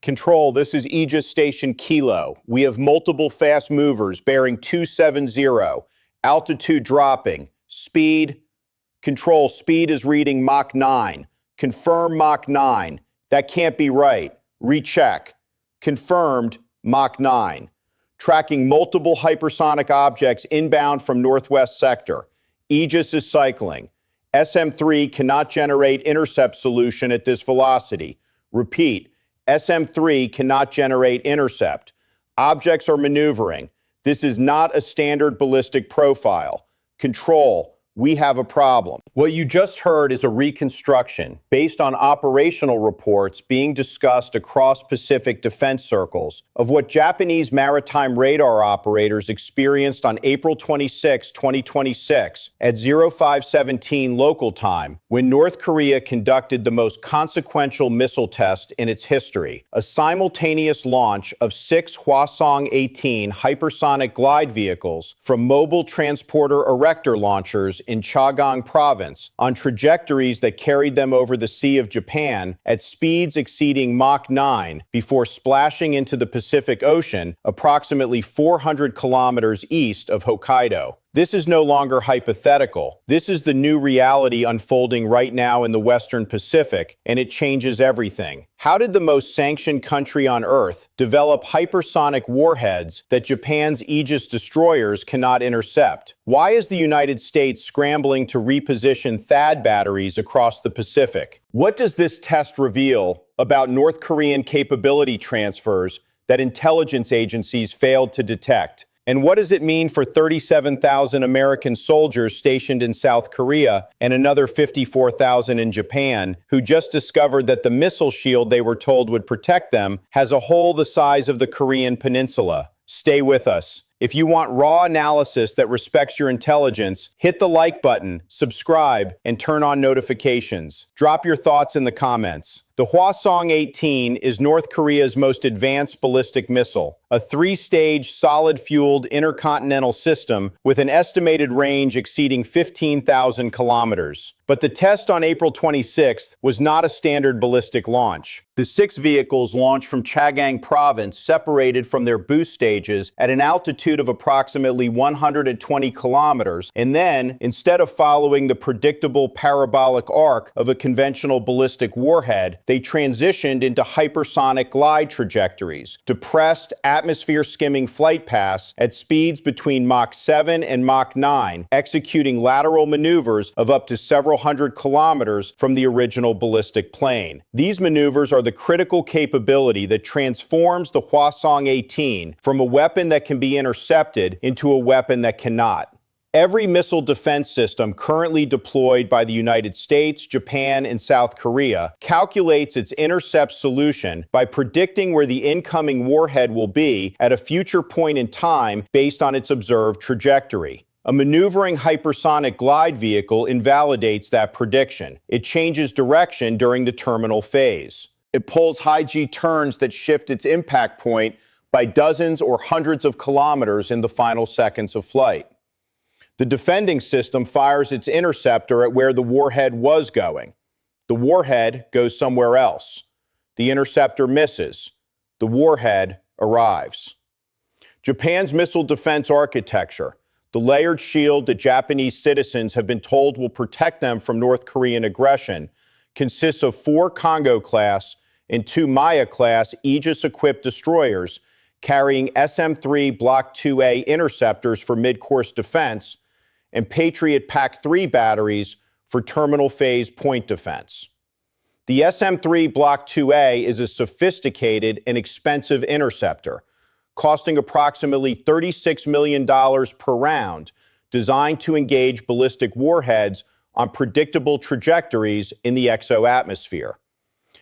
Control, this is Aegis Station Kilo. We have multiple fast movers bearing 270, altitude dropping, speed. Control, speed is reading Mach 9. Confirm Mach 9. That can't be right. Recheck. Confirmed Mach 9. Tracking multiple hypersonic objects inbound from northwest sector. Aegis is cycling. SM-3 cannot generate intercept solution at this velocity. Repeat, SM-3 cannot generate intercept. Objects are maneuvering. This is not a standard ballistic profile. Control, we have a problem. What you just heard is a reconstruction based on operational reports being discussed across Pacific defense circles of what Japanese maritime radar operators experienced on April 26, 2026 at 0517 local time when North Korea conducted the most consequential missile test in its history, a simultaneous launch of 6 Hwasong-18 hypersonic glide vehicles from mobile transporter erector launchers in Chagang province on trajectories that carried them over the Sea of Japan at speeds exceeding Mach 9 before splashing into the Pacific Ocean approximately 400 kilometers east of Hokkaido. This is no longer hypothetical. This is the new reality unfolding right now in the Western Pacific, and it changes everything. How did the most sanctioned country on Earth develop hypersonic warheads that Japan's Aegis destroyers cannot intercept? Why is the United States scrambling to reposition THAAD batteries across the Pacific? What does this test reveal about North Korean capability transfers that intelligence agencies failed to detect? And what does it mean for 37,000 American soldiers stationed in South Korea and another 54,000 in Japan who just discovered that the missile shield they were told would protect them has a hole the size of the Korean peninsula? Stay with us. If you want raw analysis that respects your intelligence, hit the like button, subscribe, and turn on notifications. Drop your thoughts in the comments. The Hwasong-18 is North Korea's most advanced ballistic missile, a 3-stage solid-fueled intercontinental system with an estimated range exceeding 15,000 kilometers. But the test on April 26th was not a standard ballistic launch. The 6 vehicles launched from Chagang province separated from their boost stages at an altitude of approximately 120 kilometers, and then, instead of following the predictable parabolic arc of a conventional ballistic warhead, they transitioned into hypersonic glide trajectories, depressed atmosphere-skimming flight paths at speeds between Mach 7 and Mach 9, executing lateral maneuvers of up to several hundred kilometers from the original ballistic plane. These maneuvers are the critical capability that transforms the Hwasong-18 from a weapon that can be intercepted into a weapon that cannot. Every missile defense system currently deployed by the United States, Japan, and South Korea calculates its intercept solution by predicting where the incoming warhead will be at a future point in time based on its observed trajectory. A maneuvering hypersonic glide vehicle invalidates that prediction. It changes direction during the terminal phase. It pulls high-G turns that shift its impact point by dozens or hundreds of kilometers in the final seconds of flight. The defending system fires its interceptor at where the warhead was going. The warhead goes somewhere else. The interceptor misses. The warhead arrives. Japan's missile defense architecture, the layered shield that Japanese citizens have been told will protect them from North Korean aggression, consists of 4 Kongo-class and 2 Maya-class Aegis-equipped destroyers carrying SM-3 Block 2A interceptors for mid-course defense and Patriot PAC-3 batteries for terminal phase point defense. The SM-3 Block 2A is a sophisticated and expensive interceptor, costing approximately $36 million per round, designed to engage ballistic warheads on predictable trajectories in the exo-atmosphere.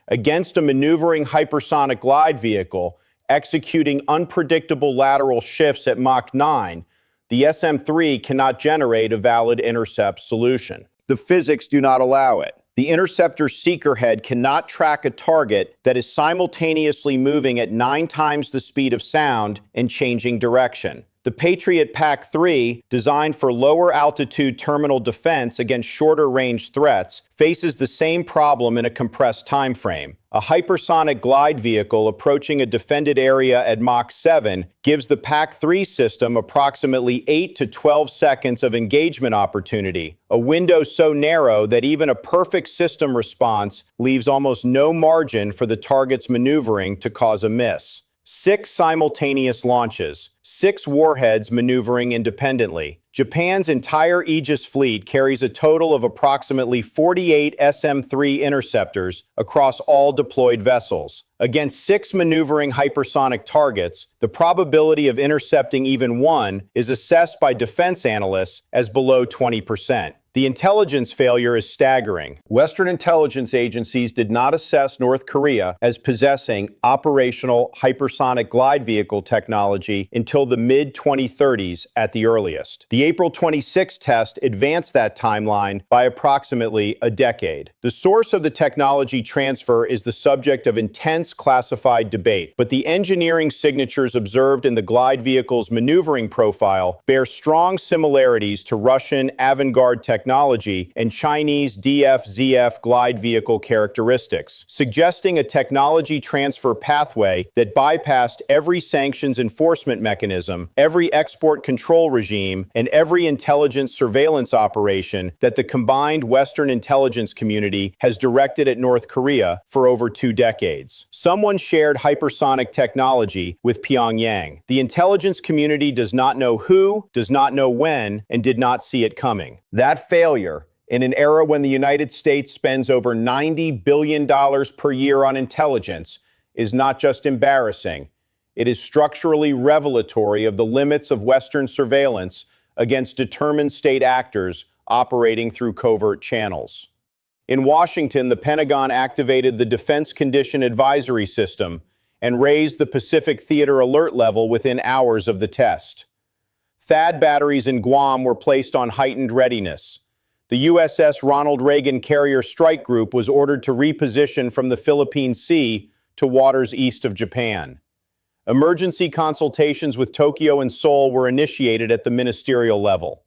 Against a maneuvering hypersonic glide vehicle executing unpredictable lateral shifts at Mach 9, the SM-3 cannot generate a valid intercept solution. The physics do not allow it. The interceptor's seeker head cannot track a target that is simultaneously moving at 9 times the speed of sound and changing direction. The Patriot PAC-3, designed for lower altitude terminal defense against shorter range threats, faces the same problem in a compressed time frame. A hypersonic glide vehicle approaching a defended area at Mach 7 gives the PAC-3 system approximately 8 to 12 seconds of engagement opportunity, a window so narrow that even a perfect system response leaves almost no margin for the target's maneuvering to cause a miss. 6 simultaneous launches, 6 warheads maneuvering independently. Japan's entire Aegis fleet carries a total of approximately 48 SM-3 interceptors across all deployed vessels. Against 6 maneuvering hypersonic targets, the probability of intercepting even one is assessed by defense analysts as below 20%. The intelligence failure is staggering. Western intelligence agencies did not assess North Korea as possessing operational hypersonic glide vehicle technology until the mid-2030s at the earliest. The April 26 test advanced that timeline by approximately a decade. The source of the technology transfer is the subject of intense classified debate, but the engineering signatures observed in the glide vehicle's maneuvering profile bear strong similarities to Russian avant-garde technology and Chinese DF-ZF glide vehicle characteristics, suggesting a technology transfer pathway that bypassed every sanctions enforcement mechanism, every export control regime, and every intelligence surveillance operation that the combined Western intelligence community has directed at North Korea for over 2 decades. Someone shared hypersonic technology with Pyongyang. The intelligence community does not know who, does not know when, and did not see it coming. That failure, in an era when the United States spends over $90 billion per year on intelligence, is not just embarrassing. It is structurally revelatory of the limits of Western surveillance against determined state actors operating through covert channels. In Washington, the Pentagon activated the Defense Condition Advisory System and raised the Pacific Theater alert level within hours of the test. THAAD batteries in Guam were placed on heightened readiness. The USS Ronald Reagan Carrier Strike Group was ordered to reposition from the Philippine Sea to waters east of Japan. Emergency consultations with Tokyo and Seoul were initiated at the ministerial level.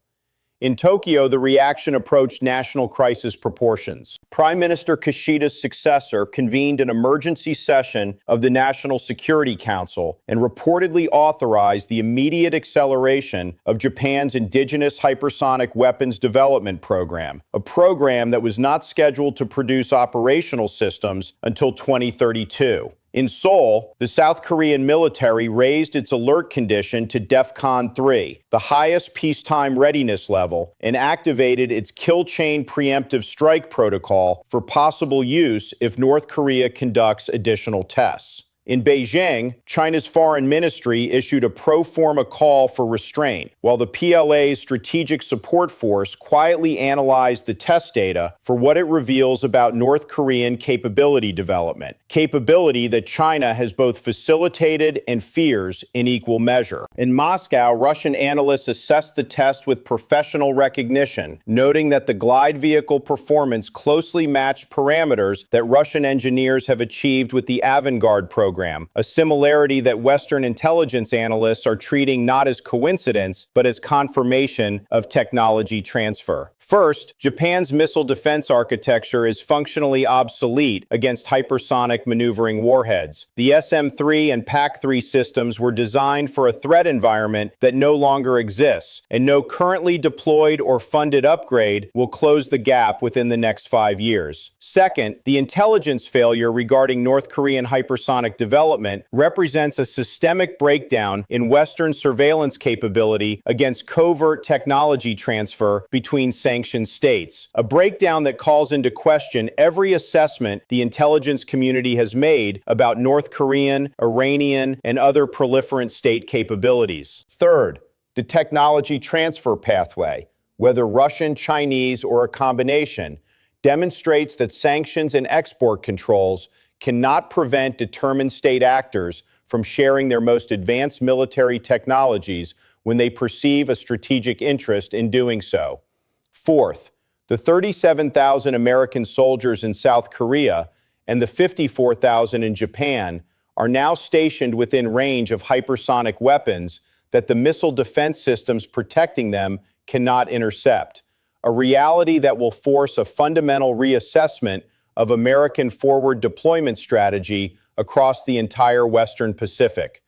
In Tokyo, the reaction approached national crisis proportions. Prime Minister Kishida's successor convened an emergency session of the National Security Council and reportedly authorized the immediate acceleration of Japan's indigenous hypersonic weapons development program, a program that was not scheduled to produce operational systems until 2032. In Seoul, the South Korean military raised its alert condition to DEFCON 3, the highest peacetime readiness level, and activated its kill chain preemptive strike protocol for possible use if North Korea conducts additional tests. In Beijing, China's foreign ministry issued a pro forma call for restraint, while the PLA's Strategic Support Force quietly analyzed the test data for what it reveals about North Korean capability development, capability that China has both facilitated and fears in equal measure. In Moscow, Russian analysts assessed the test with professional recognition, noting that the glide vehicle performance closely matched parameters that Russian engineers have achieved with the avant-garde program, a similarity that Western intelligence analysts are treating not as coincidence, but as confirmation of technology transfer. First, Japan's missile defense architecture is functionally obsolete against hypersonic maneuvering warheads. The SM-3 and PAC-3 systems were designed for a threat environment that no longer exists, and no currently deployed or funded upgrade will close the gap within the next 5 years. Second, the intelligence failure regarding North Korean hypersonic development represents a systemic breakdown in Western surveillance capability against covert technology transfer between sanctioned states, a breakdown that calls into question every assessment the intelligence community has made about North Korean, Iranian, and other proliferant state capabilities. Third, the technology transfer pathway, whether Russian, Chinese, or a combination, demonstrates that sanctions and export controls cannot prevent determined state actors from sharing their most advanced military technologies when they perceive a strategic interest in doing so. Fourth, the 37,000 American soldiers in South Korea and the 54,000 in Japan are now stationed within range of hypersonic weapons that the missile defense systems protecting them cannot intercept, a reality that will force a fundamental reassessment of American forward deployment strategy across the entire Western Pacific.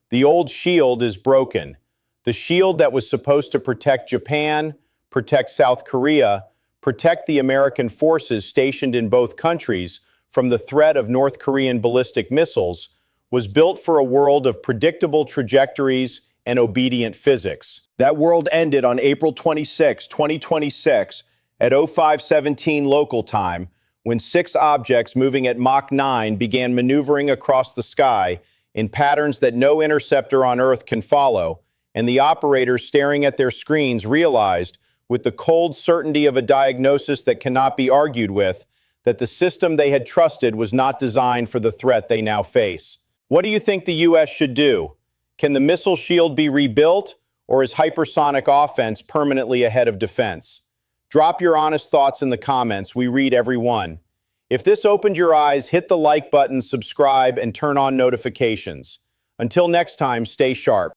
The old shield is broken. The shield that was supposed to protect Japan, protect South Korea, protect the American forces stationed in both countries from the threat of North Korean ballistic missiles, was built for a world of predictable trajectories and obedient physics. That world ended on April 26, 2026, at 05:17 local time, when 6 objects moving at Mach 9 began maneuvering across the sky in patterns that no interceptor on Earth can follow, and the operators staring at their screens realized, with the cold certainty of a diagnosis that cannot be argued with, that the system they had trusted was not designed for the threat they now face. What do you think the U.S. should do? Can the missile shield be rebuilt, or is hypersonic offense permanently ahead of defense? Drop your honest thoughts in the comments. We read every one. If this opened your eyes, hit the like button, subscribe, and turn on notifications. Until next time, stay sharp.